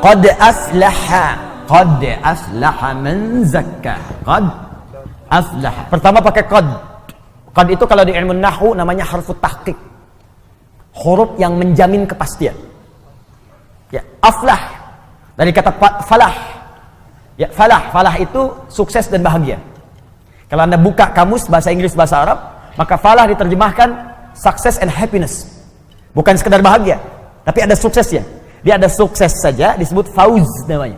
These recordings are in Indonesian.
Qad aflaha man zakka. Qad aflaha. Pertama pakai qad. Qad itu kalau di ilmu nahwu namanya harfu tahqiq. Huruf yang menjamin kepastian. Ya, aflah dari kata falah. Ya, falah itu sukses dan bahagia. Kalau Anda buka kamus bahasa Inggris bahasa Arab, maka falah diterjemahkan success and happiness. Bukan sekedar bahagia, tapi ada suksesnya. Dia ada sukses saja disebut fauz namanya.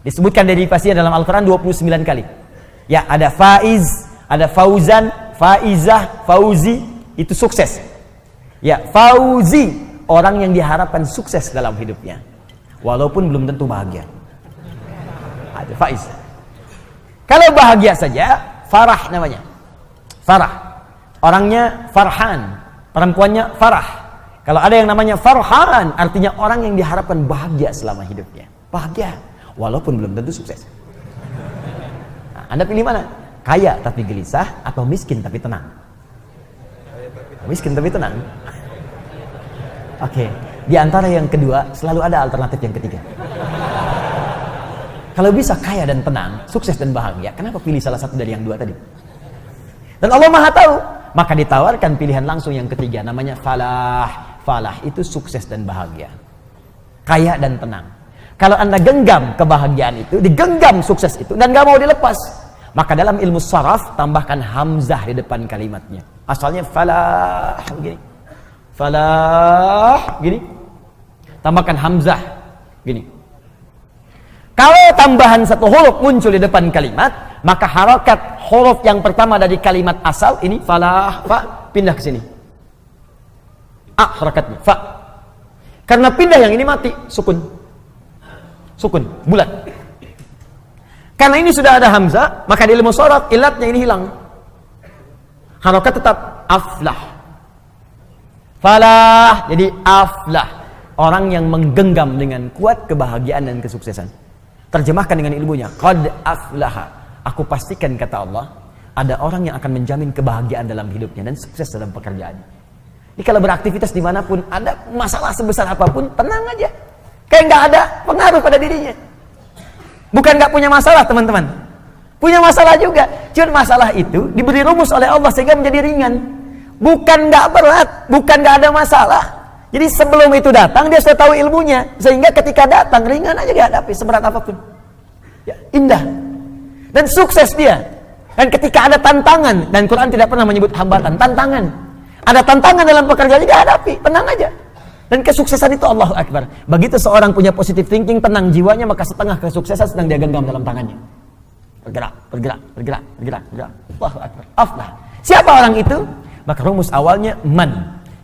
Disebutkan derivasinya dalam Al-Qur'an 29 kali. Ya, ada faiz, ada fauzan, faizah, fauzi, itu sukses. Ya, fauzi, orang yang diharapkan sukses dalam hidupnya. Walaupun belum tentu bahagia. Ada faiz. Kalau bahagia saja, farah namanya. Farah. Orangnya farhan, perempuannya farah. Kalau ada yang namanya farhan, artinya orang yang diharapkan bahagia selama hidupnya. Bahagia, walaupun belum tentu sukses. Nah, Anda pilih mana? Kaya tapi gelisah atau miskin tapi tenang? Miskin tapi tenang. Oke, di antara yang kedua selalu ada alternatif yang ketiga. Kalau bisa kaya dan tenang, sukses dan bahagia, kenapa pilih salah satu dari yang dua tadi? Dan Allah Maha tahu, maka ditawarkan pilihan langsung yang ketiga, namanya falah. Falah itu sukses dan bahagia, kaya dan tenang. Kalau Anda genggam kebahagiaan itu, digenggam sukses itu, dan gak mau dilepas, maka dalam ilmu saraf tambahkan hamzah di depan kalimatnya. Asalnya falah begini, falah gini, tambahkan hamzah gini. Kalau tambahan satu huruf muncul di depan kalimat, maka harokat huruf yang pertama dari kalimat asal ini falah, fa, pindah ke sini. A harakatnya, fa. Karena pindah yang ini mati, sukun. Sukun, bulat. Karena ini sudah ada hamzah, maka di ilmu sharaf ilatnya ini hilang. Harakat tetap aflah. Falah, jadi aflah. Orang yang menggenggam dengan kuat kebahagiaan dan kesuksesan. Terjemahkan dengan ilmunya, qad aflaha. Aku pastikan, kata Allah, ada orang yang akan menjamin kebahagiaan dalam hidupnya dan sukses dalam pekerjaannya. Jadi kalau beraktivitas dimanapun, ada masalah sebesar apapun, tenang aja. Kayak nggak ada pengaruh pada dirinya. Bukan nggak punya masalah, teman-teman. Punya masalah juga. Cuma masalah itu diberi rumus oleh Allah sehingga menjadi ringan. Bukan nggak berat, bukan nggak ada masalah. Jadi sebelum itu datang, dia sudah tahu ilmunya. Sehingga ketika datang, ringan aja dihadapi, seberat apapun. Ya, indah. Dan sukses dia. Dan ketika ada tantangan, dan Quran tidak pernah menyebut hambatan, tantangan. Ada tantangan dalam pekerjaan, dihadapi, tenang aja. Dan kesuksesan itu Allahu Akbar. Begitu seorang punya positive thinking, tenang jiwanya, maka setengah kesuksesan sedang dia genggam dalam tangannya. Bergerak, bergerak, bergerak, bergerak, bergerak. Allahu Akbar. Aflah. Siapa orang itu? Maka rumus awalnya man,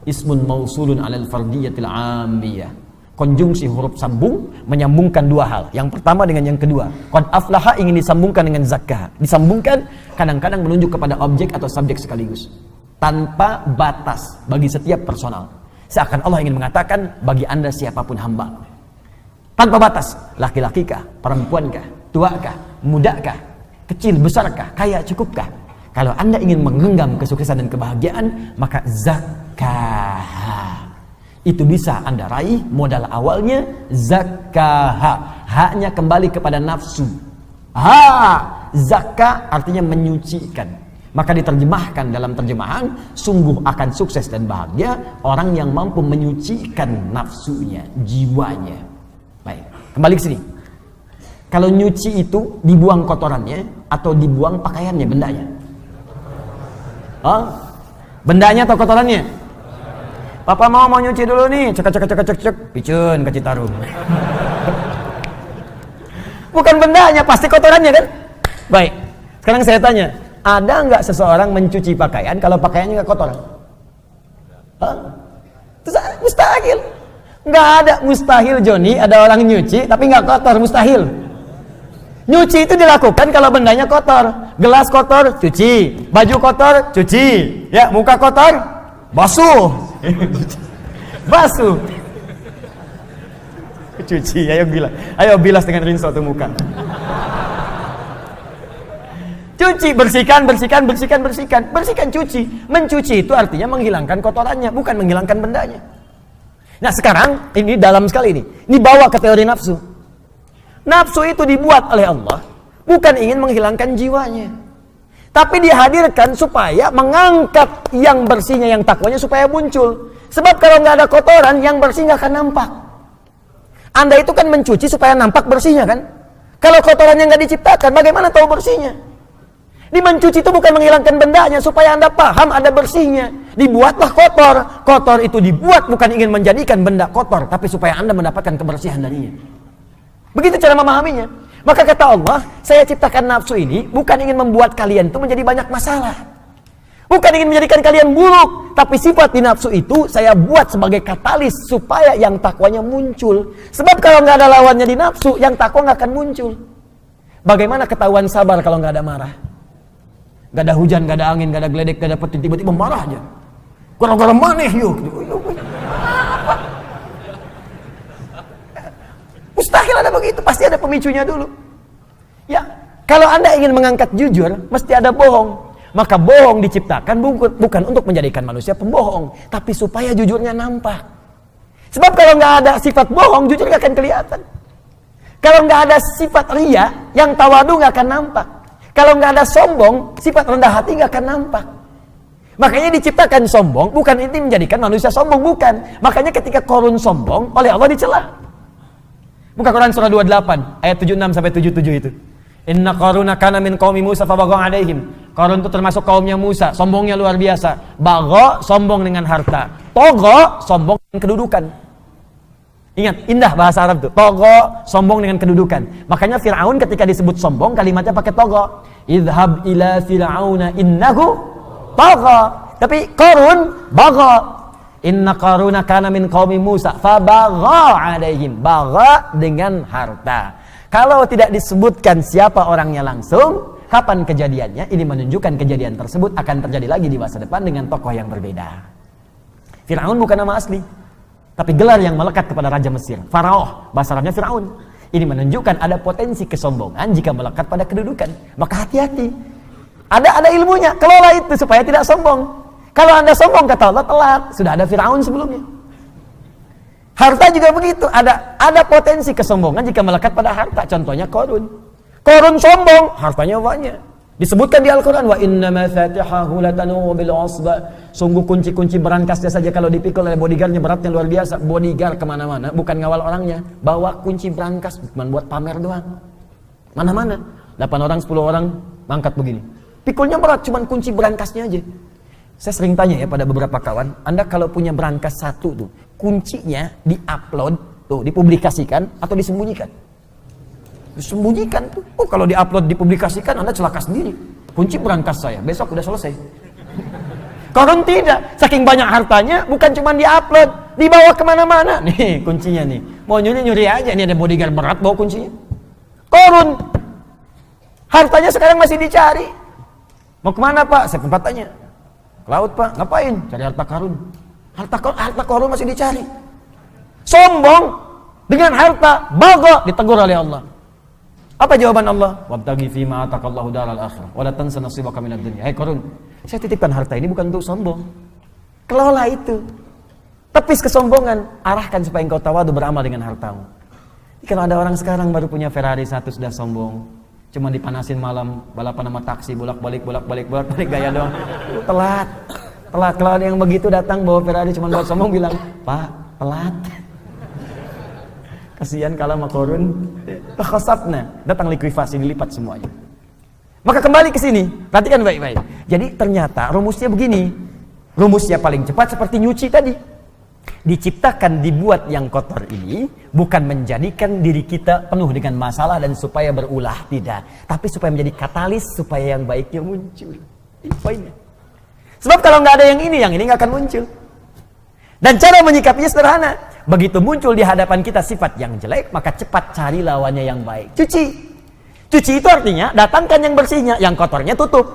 ismun mausulun alal fardiyatil ambiyah. Konjungsi huruf sambung menyambungkan dua hal. Yang pertama dengan yang kedua. Qad aflaha ingin disambungkan dengan zakkah. Disambungkan kadang-kadang menunjuk kepada objek atau subjek sekaligus. Tanpa batas bagi setiap personal. Seakan Allah ingin mengatakan bagi Anda siapapun hamba. Tanpa batas, laki-laki kah, perempuan kah, tua kah, muda kah, kecil, besar kah, kaya, cukup kah. Kalau Anda ingin menggenggam kesuksesan dan kebahagiaan, maka zakkah. Itu bisa Anda raih, modal awalnya zakkah. Haknya kembali kepada nafsu. Zakkah artinya menyucikan. Maka diterjemahkan dalam terjemahan, sungguh akan sukses dan bahagia orang yang mampu menyucikan nafsunya, jiwanya. Baik, kembali ke sini. Kalau nyuci itu dibuang kotorannya atau dibuang pakaiannya, bendanya? Bendanya atau kotorannya? Papa mau nyuci dulu nih, cek, picun ke Citarum. Bukan bendanya, pasti kotorannya kan? Baik, sekarang saya tanya, ada nggak seseorang mencuci pakaian kalau pakaiannya nggak kotor? Mustahil. Nggak ada, mustahil Joni. Ada orang nyuci tapi nggak kotor, mustahil. Nyuci itu dilakukan kalau bendanya kotor. Gelas kotor, cuci. Baju kotor, cuci. Ya, muka kotor, basuh. Basuh. Cuci, ayo bilas dengan rinso tuh muka. Cuci, bersihkan, cuci. Mencuci itu artinya menghilangkan kotorannya, bukan menghilangkan bendanya. Nah sekarang, ini dalam sekali ini. Ini bawa ke teori nafsu. Nafsu itu dibuat oleh Allah bukan ingin menghilangkan jiwanya, tapi dihadirkan supaya mengangkat yang bersihnya, yang takwanya supaya muncul. Sebab kalau nggak ada kotoran, yang bersih nggak akan nampak. Anda itu kan mencuci supaya nampak bersihnya kan? Kalau kotorannya nggak diciptakan, bagaimana tahu bersihnya? Di mencuci itu bukan menghilangkan bendanya, supaya Anda paham ada bersihnya. Dibuatlah kotor. Kotor itu dibuat bukan ingin menjadikan benda kotor, tapi supaya Anda mendapatkan kebersihan darinya. Begitu cara memahaminya. Maka kata Allah, saya ciptakan nafsu ini bukan ingin membuat kalian itu menjadi banyak masalah. Bukan ingin menjadikan kalian buruk, tapi sifat di nafsu itu saya buat sebagai katalis supaya yang takwanya muncul. Sebab kalau nggak ada lawannya di nafsu, yang takwa nggak akan muncul. Bagaimana ketahuan sabar kalau nggak ada marah? Nggak ada hujan, nggak ada angin, nggak ada geledek, nggak ada petir, tiba-tiba marah aja. Gara-gara maneh yuk. Mustahil ada begitu, pasti ada pemicunya dulu. Ya, kalau Anda ingin mengangkat jujur, mesti ada bohong. Maka bohong diciptakan bukan untuk menjadikan manusia pembohong, tapi supaya jujurnya nampak. Sebab kalau nggak ada sifat bohong, jujur nggak akan kelihatan. Kalau nggak ada sifat ria, yang tawadu nggak akan nampak. Kalau nggak ada sombong, sifat rendah hati nggak akan nampak. Makanya diciptakan sombong, bukan ini menjadikan manusia sombong, bukan. Makanya ketika Qarun sombong, oleh Allah dicela. Buka Quran surah 28 ayat 76 sampai 77 itu. Inna Qaruna kana min qaumi Musa fabagha alaihim. Qarun itu termasuk kaumnya Musa, sombongnya luar biasa. Bagha, sombong dengan harta. Togha, sombong dengan kedudukan. Ingat, indah bahasa Arab itu. Togha, sombong dengan kedudukan. Makanya Fir'aun ketika disebut sombong, kalimatnya pakai togha. Idhab ila fir'auna innahu togha. Tapi Qarun, bagha. Inna Qaruna kana min qaumi Musa fabagha alaihim. Bagha dengan harta. Kalau tidak disebutkan siapa orangnya langsung, kapan kejadiannya, ini menunjukkan kejadian tersebut akan terjadi lagi di masa depan dengan tokoh yang berbeda. Fir'aun bukan nama asli, tapi gelar yang melekat kepada Raja Mesir. Faraoh, bahasa Arabnya Fir'aun. Ini menunjukkan ada potensi kesombongan jika melekat pada kedudukan. Maka hati-hati. Ada ilmunya, kelola itu supaya tidak sombong. Kalau Anda sombong, kata Allah, telat. Sudah ada Fir'aun sebelumnya. Harta juga begitu, ada potensi kesombongan jika melekat pada harta. Contohnya Qarun. Qarun sombong, hartanya banyak. Disebutkan di Al-Quran, wa inna mafatihahu latanu bil usba. Sungguh kunci-kunci berangkasnya saja kalau dipikul oleh bodyguardnya beratnya luar biasa. Bodyguard kemana-mana, bukan ngawal orangnya, bawa kunci berangkas, bukan buat pamer doang. Mana-mana, 8 orang, 10 orang mangkat begini. Pikulnya berat, cuman kunci berangkasnya aja. Saya sering tanya ya pada beberapa kawan, Anda kalau punya berangkas satu tuh, kuncinya di-upload, tuh dipublikasikan atau disembunyikan? Disembunyikan tuh. Oh, kalau di-upload dipublikasikan, Anda celaka sendiri. Kunci berangkas saya, besok udah selesai. Qarun tidak, saking banyak hartanya, bukan cuma di-upload, dibawa kemana-mana. Nih kuncinya nih, mau nyuri aja, ini ada bodyguard berat bawa kuncinya. Qarun, hartanya sekarang masih dicari. Mau kemana Pak? Saya tempat tanya. Laut Pak, ngapain? Cari harta Qarun. Harta Qarun masih dicari. Sombong dengan harta, bagha, ditegur oleh Allah. Apa jawaban Allah? Wabtaghi fima ataqallahu daral akhirah wa la tansa nasibaka minad dunya. Hai Qarun, saya titipkan harta ini bukan untuk sombong. Kelola itu. Tepis kesombongan, arahkan supaya engkau tawadu beramal dengan hartamu. Kalau ada orang sekarang baru punya Ferrari 1 sudah sombong, cuma dipanasin malam, balapan sama taksi, bolak-balik gaya doang. Telat. Kalau ada yang begitu datang bawa Ferrari cuma buat sombong, bilang, Pak, telat. Kasihan kalau sama Qarun. Takhasafna, datang likuifasi, dilipat semuanya. Maka kembali ke sini, perhatikan baik-baik. Jadi ternyata rumusnya begini. Rumusnya paling cepat seperti nyuci tadi. Diciptakan, dibuat yang kotor ini bukan menjadikan diri kita penuh dengan masalah dan supaya berulah, tidak, tapi supaya menjadi katalis supaya yang baiknya muncul. Ini poinnya. Sebab kalau nggak ada yang ini nggak akan muncul. Dan cara menyikapinya sederhana. Begitu muncul di hadapan kita sifat yang jelek, maka cepat cari lawannya yang baik. Cuci itu artinya datangkan yang bersihnya, yang kotornya tutup.